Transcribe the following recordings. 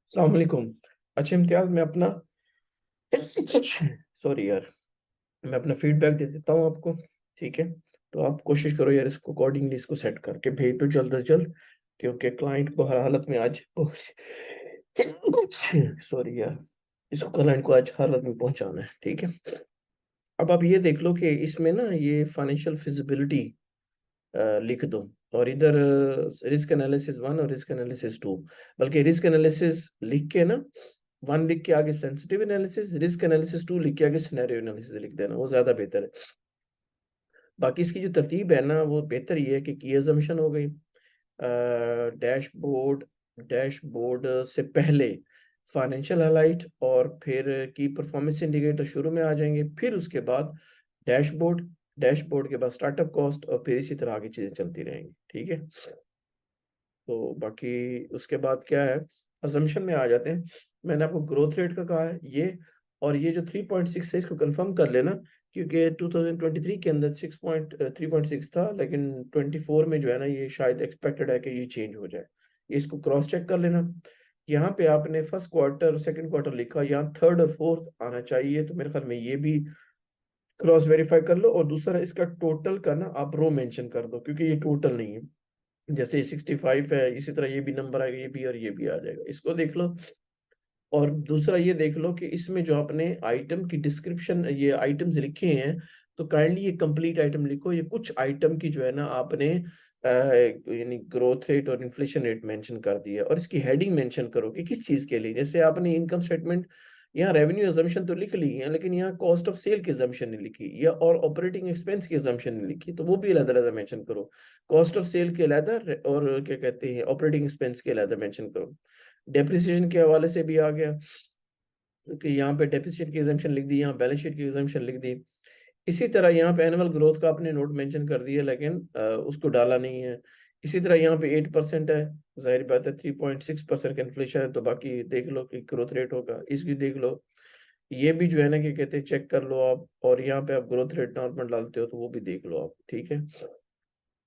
अस्सलाम वालेकुम। अच्छा इम्तियाज, मैं अपना सॉरी यार, मैं अपना फीडबैक दे देता हूँ आपको। ठीक है, तो आप कोशिश करो यार, इसको अकॉर्डिंगली इसको सेट करके भेज दो जल्द से जल्द, क्योंकि क्लाइंट को हर हालत में आज सॉरी यार, इसको क्लाइंट को आज हर हालत में पहुंचाना है। ठीक है, अब आप ये देख लो कि इसमें ना ये फाइनेंशियल फिजिबिलिटी लिख दो, और इधर रिस्क एनालिसिस वन और रिस्क एनालिसिस टू, बल्कि रिस्क एनालिसिस लिख के ना वन लिख के आगे sensitive analysis, risk analysis two लिख के आगे सिनेरियो एनालिसिस लिख देना, वो ज्यादा बेहतर है। बाकी इसकी जो तरतीब है ना, वो बेहतर ये है कि की अजम्पशन हो गई, डैशबोर्ड, डैशबोर्ड से पहले फाइनेंशियल हाइलाइट, और फिर की परफॉर्मेंस इंडिकेटर शुरू में आ जाएंगे, फिर उसके बाद डैशबोर्ड, डैशबोर्ड के बाद स्टार्टअप कॉस्ट, और फिर इसी तरह आगे चीजें चलती रहेंगी। ठीक है, तो बाकी उसके बाद क्या है, अजम्पशन में आ जाते हैं। मैंने आपको ग्रोथ रेट का कहा है ये, और ये जो 3.6 है इसको कंफर्म कर लेना, क्योंकि 2023 के अंदर 3.6 था, लेकिन 24 में जो है ना, ये शायद एक्सपेक्टेड है कि ये चेंज हो जाए। ये इसको क्रॉस चेक कर लेना। यहाँ पे आपने फर्स्ट क्वार्टर सेकंड क्वार्टर लिखा, यहाँ थर्ड और फोर्थ आना चाहिए, तो मेरे ख्याल में ये भी क्रॉस वेरीफाई कर लो। और दूसरा, इसका टोटल का ना आप रो मेंशन कर दो, क्योंकि ये टोटल नहीं है। जैसे 65 है, इसी तरह ये भी नंबर आएगा, ये भी और ये भी आ जाएगा, इसको देख लो। और दूसरा ये देख लो कि इसमें जो आपने आइटम की डिस्क्रिप्शन, ये आइटम्स लिखे हैं, तो काइंडली ये कंप्लीट आइटम लिखो। ये कुछ आइटम की जो है ना आपने यानी ग्रोथ रेट और इन्फ्लेशन रेट मेंशन कर दिया, और इसकी हेडिंग मेंशन करो कि किस चीज के लिए। जैसे आपने इनकम स्टेटमेंट, यहाँ रेवेन्यू अजम्पशन तो लिख ली है, लेकिन यहाँ कॉस्ट ऑफ सेल की अजम्पशन नहीं लिखी, या और ऑपरेटिंग एक्सपेंस की अजम्पशन नहीं लिखी, तो वो भी अलग अलग मेंशन करो। कॉस्ट ऑफ सेल के अलग, और क्या कहते हैं ऑपरेटिंग एक्सपेंस के अलग मेंशन करो। डेप्रिसिएशन के हवाले से भी आ गया कि यहाँ पे डेप्रिसिएशन की एग्जम्पशन लिख दी, यहाँ बैलेंस शीट की एग्जम्पशन लिख दी। इसी तरह यहाँ पे एनुअल ग्रोथ का आपने नोट मेंशन कर दिया, लेकिन उसको डाला नहीं है। इसी तरह यहाँ पे 8% है, जाहिर बात है 3.6% का इन्फ्लेशन है, तो बाकी देख लो कि ग्रोथ रेट होगा, इसकी देख लो। ये भी जो है ना कि कहते हैं चेक कर लो आप, और यहाँ पे आप ग्रोथ रेट नॉर्मल डालते हो तो वो भी देख लो आप। ठीक है,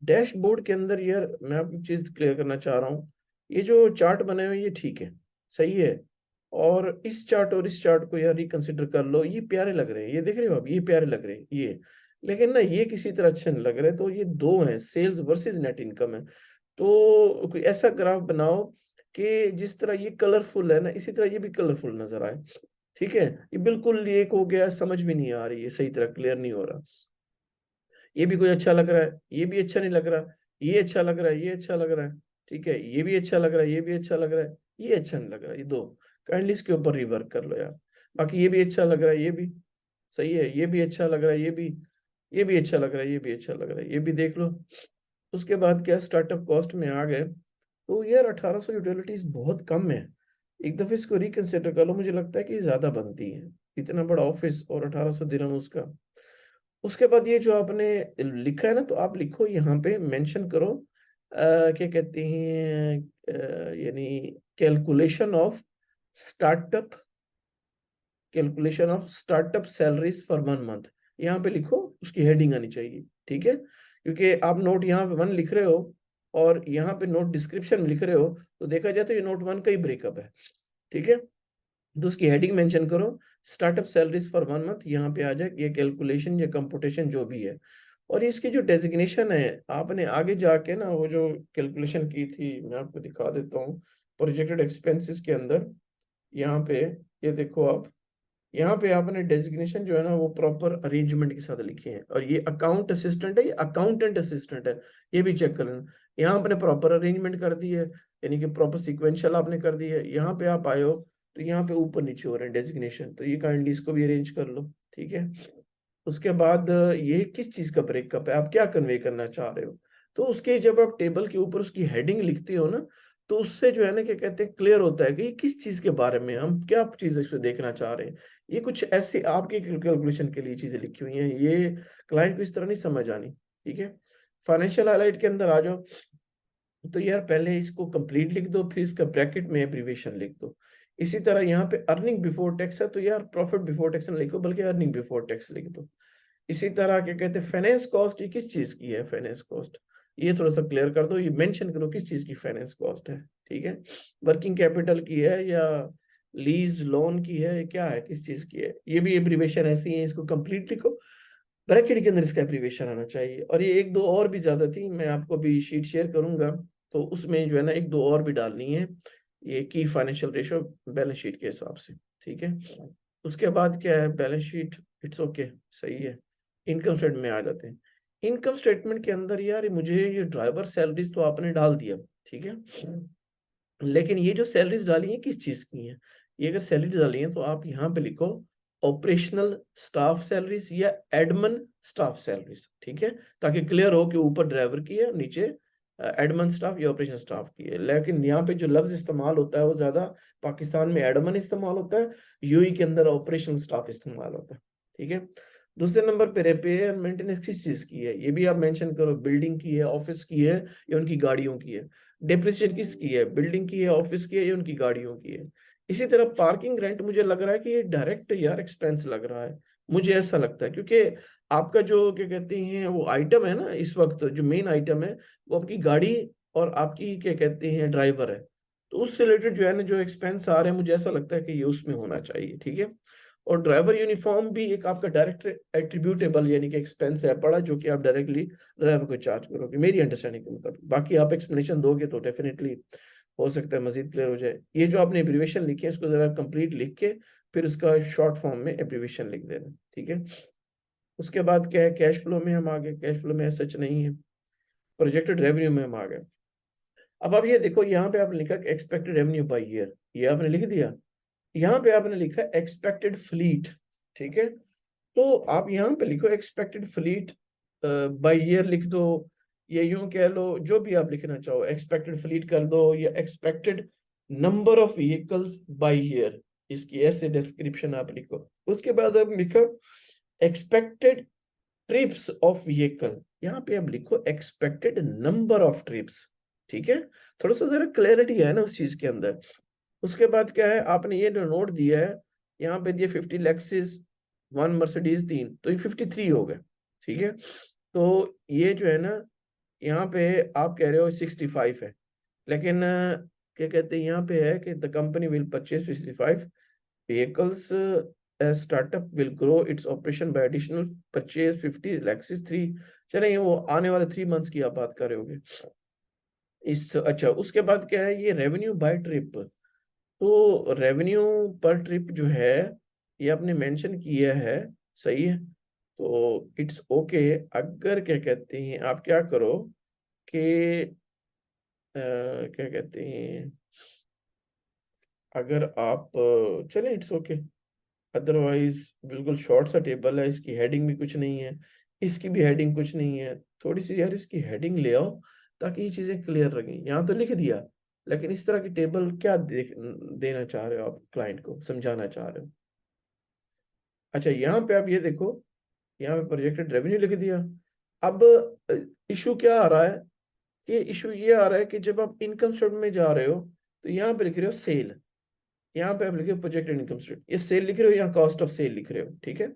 डैशबोर्ड के अंदर यार मैं आपकी चीज क्लियर करना चाह रहा हूँ, ये जो चार्ट बने हुए हैं, ये ठीक है, सही है। और इस चार्ट और इस चार्ट को यार रिकंसिडर कर लो, ये प्यारे लग रहे हैं, ये देख रहे हो आप, ये प्यारे लग रहे हैं ये, लेकिन ना ये किसी तरह अच्छे नहीं लग रहे। तो ये दो हैं, सेल्स वर्सेस नेट इनकम है, तो कोई ऐसा ग्राफ बनाओ कि जिस तरह ये कलरफुल है ना, इसी तरह ये भी कलरफुल नजर आए। ठीक है, ये बिल्कुल एक हो गया, समझ भी नहीं आ रही है, सही तरह क्लियर नहीं हो रहा। ये भी कोई अच्छा लग रहा है, ये भी अच्छा नहीं लग रहा, ये अच्छा लग रहा है, ये अच्छा लग रहा है। ठीक है, ये भी अच्छा लग रहा है, ये भी अच्छा लग रहा है, ये अच्छा नहीं लग रहा है, ये दो काइंडली इसके ऊपर रिवर्क कर लो यार। बाकी ये भी अच्छा लग रहा है, ये भी सही है, ये भी अच्छा लग रहा है, ये भी अच्छा लग रहा है, ये भी अच्छा लग रहा है, ये भी देख लो। उसके बाद क्या, स्टार्टअप कॉस्ट में आ गए, तो यार 1800 यूटिलिटीज बहुत कम है। एक दफे इसको रिकंसिडर कर लो, मुझे लगता है कि ये ज्यादा बनती है, इतना बड़ा ऑफिस और 1800 दिरहम उसका। उसके बाद ये जो आपने लिखा है ना, तो आप लिखो यहाँ पे मेंशन करो, क्या कहते हैं, यानी calculation of startup, calculation of startup salaries for 1 month, यहाँ पे लिखो, उसकी हेडिंग आनी चाहिए। ठीक है, क्योंकि आप नोट यहाँ पे 1 लिख रहे हो, और यहाँ पे नोट डिस्क्रिप्शन में लिख रहे हो, तो देखा जाए तो ये नोट 1 का ही ब्रेकअप है। ठीक है, तो उसकी हेडिंग मेंशन करो, स्टार्टअप सैलरीज फॉर 1 मंथ, यहाँ पे आ जाए ये कैलकुलेशन या कंपुटेशन जो भी है। और इसकी जो डेजिग्नेशन है, आपने आगे जाके ना वो जो कैलकुलेशन की थी, मैं आपको दिखा देता हूँ, प्रोजेक्टेड एक्सपेंसेस के अंदर, यहाँ पे ये देखो आप, यहाँ पे आपने डेजिग्नेशन जो है ना वो प्रॉपर अरेंजमेंट के साथ लिखे हैं, और ये अकाउंट असिस्टेंट है, ये अकाउंटेंट असिस्टेंट है, ये भी चेक कर लेना। यहाँ आपने प्रॉपर अरेंजमेंट कर दी है, यानी कि प्रॉपर सिक्वेंशियल आपने कर दी है। यहाँ पे आप आए हो, तो यहाँ पे ऊपर नीचे हो रहे हैं डेजिग्नेशन, तो ये काइंडली इसको भी अरेंज कर लो। ठीक है, उसके बाद ये किस चीज का ब्रेकअप है, आप क्या कन्वे करना चाह रहे हो, तो उसके जब आप टेबल के ऊपर उसकी हेडिंग लिखते हो ना, तो उससे जो है ना क्या कहते हैं क्लियर होता है कि ये किस चीज के बारे में हम क्या चीज इसको देखना चाह रहे हैं। ये कुछ ऐसे आपके कैलकुलेशन के लिए चीजें लिखी हुई हैं, ये क्लाइंट को इस तरह नहीं समझ आनी। ठीक है, फाइनेंशियल हाईलाइट के अंदर आ जाओ, तो यार पहले इसको कंप्लीट लिख दो, फिर इसका ब्रैकेट में एब्रीविएशन लिख दो। इसी तरह यहाँ पे अर्निंग बिफोर टैक्स है, तो यार प्रॉफिट बिफोर टैक्स ना लिखो, बल्कि अर्निंग बिफोर टैक्स लिख दो। इसी तरह क्या कहते हैं फाइनेंस कॉस्ट, ये किस चीज की है फाइनेंस कॉस्ट, ये थोड़ा सा क्लियर कर दो, ये मेंशन करो किस चीज की फाइनेंस कॉस्ट है, ठीक है, वर्किंग कैपिटल की है या लीज लोन की है, क्या है, किस चीज की है। ये भी एब्रीवेशन ऐसी है, इसको कंप्लीट लिखो, ब्रैकेट के अंदर इसका एब्रीवेशन आना चाहिए। और ये एक दो और भी ज्यादा थी, मैं आपको भी शीट शेयर करूंगा, तो उसमें जो है ना एक दो और भी डालनी है, ये की फाइनेंशियल रेशियो बैलेंस शीट के हिसाब से, ठीक है। उसके बाद क्या है, बैलेंस शीट, इट्स ओके, सही है। इनकम स्टेटमेंट में आ जाते हैं। इनकम स्टेटमेंट के अंदर यार मुझे ये ड्राइवर सैलरीज तो आपने डाल दिया, ठीक है, लेकिन ये जो सैलरीज डाली है किस चीज की है, ये अगर सैलरी डाली है तो आप यहाँ पे लिखो ऑपरेशनल स्टाफ सैलरीज या एडमन स्टाफ सैलरीज, ठीक है, ताकि क्लियर हो कि ऊपर ड्राइवर की है, नीचे एडमन स्टाफ या ऑपरेशन स्टाफ की है। लेकिन यहाँ पे जो लफ्ज इस्तेमाल होता है वो ज्यादा पाकिस्तान में एडमन इस्तेमाल होता है, यूएई के अंदर ऑपरेशनल स्टाफ इस्तेमाल होता है, ठीक है। दूसरे नंबर पे रिपेयर एंड मेंटेनेंस किस चीज की है, ये भी आप मेंशन करो, बिल्डिंग की है, ऑफिस की है या उनकी गाड़ियों की है। डेप्रिसिएट किसकी है, बिल्डिंग की है, ऑफिस की है या उनकी गाड़ियों की है। इसी तरह पार्किंग रेंट मुझे लग रहा है कि ये डायरेक्ट यार एक्सपेंस लग रहा है, मुझे ऐसा लगता है, क्योंकि आपका जो क्या कहते हैं वो आइटम है ना, इस वक्त जो मेन आइटम है वो आपकी गाड़ी और आपकी क्या कहते हैं ड्राइवर है, तो उससे रिलेटेड जो है ना जो एक्सपेंस आ रहे हैं, मुझे ऐसा लगता है कि ये उसमें होना चाहिए, ठीक है। और ड्राइवर यूनिफॉर्म भी एक आपका डायरेक्ट एट्रीब्यूटेबल यानी कि एक्सपेंस है पड़ा, जो कि आप डायरेक्टली ड्राइवर को चार्ज करोगे, मेरी अंडरस्टैंडिंग के मुताबिक। बाकी आप एक्सप्लेनेशन दोगे तो डेफिनेटली हो सकता है मजीद क्लियर हो जाए। ये जो आपने एब्रीवेशन लिखी है इसको जरा कंप्लीट लिख के फिर उसका शॉर्ट फॉर्म में एब्रीवेशन लिख देना, ठीक है। उसके बाद क्या है, कैश फ्लो में हम आ गए, कैश फ्लो में सच नहीं है, प्रोजेक्टेड रेवेन्यू में हम आ गए। अब आप ये देखो, यहाँ पे आपने लिखा एक्सपेक्टेड रेवेन्यू बाई ईयर, ये आपने लिख दिया। यहाँ पे आपने लिखा एक्सपेक्टेड फ्लीट, ठीक है, तो आप यहाँ पे लिखो एक्सपेक्टेड फ्लीट बाय ईयर लिख दो, या यूं कह लो जो भी आप लिखना चाहो, एक्सपेक्टेड फ्लीट कर दो या expected number of vehicles by year, इसकी ऐसे डिस्क्रिप्शन आप लिखो। उसके बाद आप लिखो एक्सपेक्टेड ट्रिप्स ऑफ व्हीकल, यहाँ पे आप लिखो एक्सपेक्टेड नंबर ऑफ ट्रिप्स, ठीक है, थोड़ा सा जरा क्लैरिटी है ना उस चीज के अंदर। उसके बाद क्या है, आपने ये जो नोट दिया है यहाँ पे दिया 50 लेक्सिस 1 मर्सिडीज 3, तो ये 53 हो गए, ठीक है। तो ये जो है ना यहाँ पे आप कह रहे हो 65 है, लेकिन क्या कहते हैं यहाँ पे है कि the company will purchase 65 vehicles, startup will grow its operation bye additional purchase 50 Lexus 3। चले वो आने वाले 3 मंथ्स की आप बात कर रहे होगे इस, अच्छा उसके बाद क्या है, ये रेवेन्यू बाय ट्रिप, तो रेवेन्यू पर ट्रिप जो है ये आपने मेंशन किया है, सही है, तो इट्स ओके। अगर क्या कहते हैं आप क्या करो कि क्या कहते हैं, अगर आप चलें इट्स ओके, अदरवाइज बिल्कुल शॉर्ट सा टेबल है, इसकी हेडिंग भी कुछ नहीं है, इसकी भी हेडिंग कुछ नहीं है, थोड़ी सी यार इसकी हेडिंग ले आओ ताकि ये चीजें क्लियर रहें। यहाँ तो लिख दिया, लेकिन इस तरह की टेबल क्या देना चाह रहे हो आप क्लाइंट को, समझाना चाह रहे हो। अच्छा यहाँ पे आप ये देखो, यहाँ पे प्रोजेक्टेड रेवेन्यू लिख दिया। अब इशू क्या आ रहा है, कि इशू ये आ रहा है कि जब आप इनकम स्टेटमेंट में जा रहे हो तो यहाँ पे लिख रहे हो सेल, यहाँ पे आप लिखे हो प्रोजेक्टेड इनकम स्टेटमेंट, ये सेल लिख रहे हो, यहाँ कॉस्ट ऑफ सेल लिख रहे हो, ठीक है।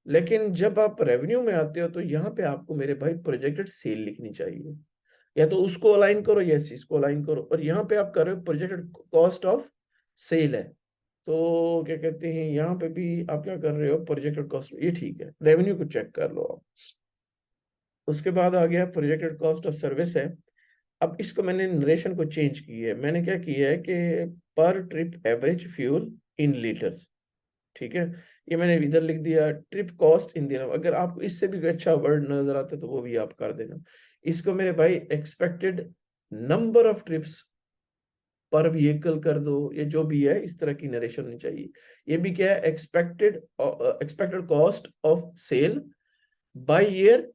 लेकिन जब आप रेवेन्यू में आते हो तो यहाँ पे आपको मेरे भाई प्रोजेक्टेड सेल लिखनी चाहिए, या तो उसको अलाइन करो या इस चीज को अलाइन करो, और यहाँ पे आप कर रहे हो प्रोजेक्टेड कॉस्ट ऑफ सेल है, तो क्या कहते हैं यहाँ पे भी आप क्या कर रहे हो, प्रोजेक्टेड कॉस्ट, ये ठीक है, रेवेन्यू को चेक कर लो आप। उसके बाद आ गया प्रोजेक्टेड कॉस्ट ऑफ सर्विस है। अब इसको मैंने नरेशन को चेंज की है, मैंने क्या किया है कि पर trip average fuel in litres, ठीक है, ये मैंने इधर लिख दिया ट्रिप कॉस्ट इन दिनम। अगर आपको इससे भी कोई अच्छा वर्ड नजर आता है तो वो भी आप कर देना। इसको मेरे भाई एक्सपेक्टेड नंबर ऑफ ट्रिप्स पर व्हीकल कर दो, ये जो भी है इस तरह की नरेशन होनी चाहिए। ये भी क्या है, expected cost of sale by year,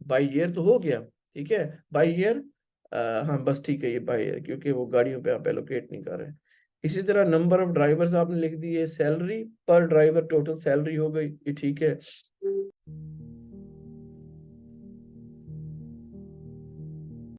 by year तो हो गया, ठीक है, बाय ईयर, हाँ बस ठीक है, ये बाय ईयर क्योंकि वो गाड़ियों पे आप एलोकेट नहीं कर रहे हैं। इसी तरह नंबर ऑफ ड्राइवर्स आपने लिख दिए, सैलरी पर ड्राइवर टोटल सैलरी हो गई, ये ठीक है।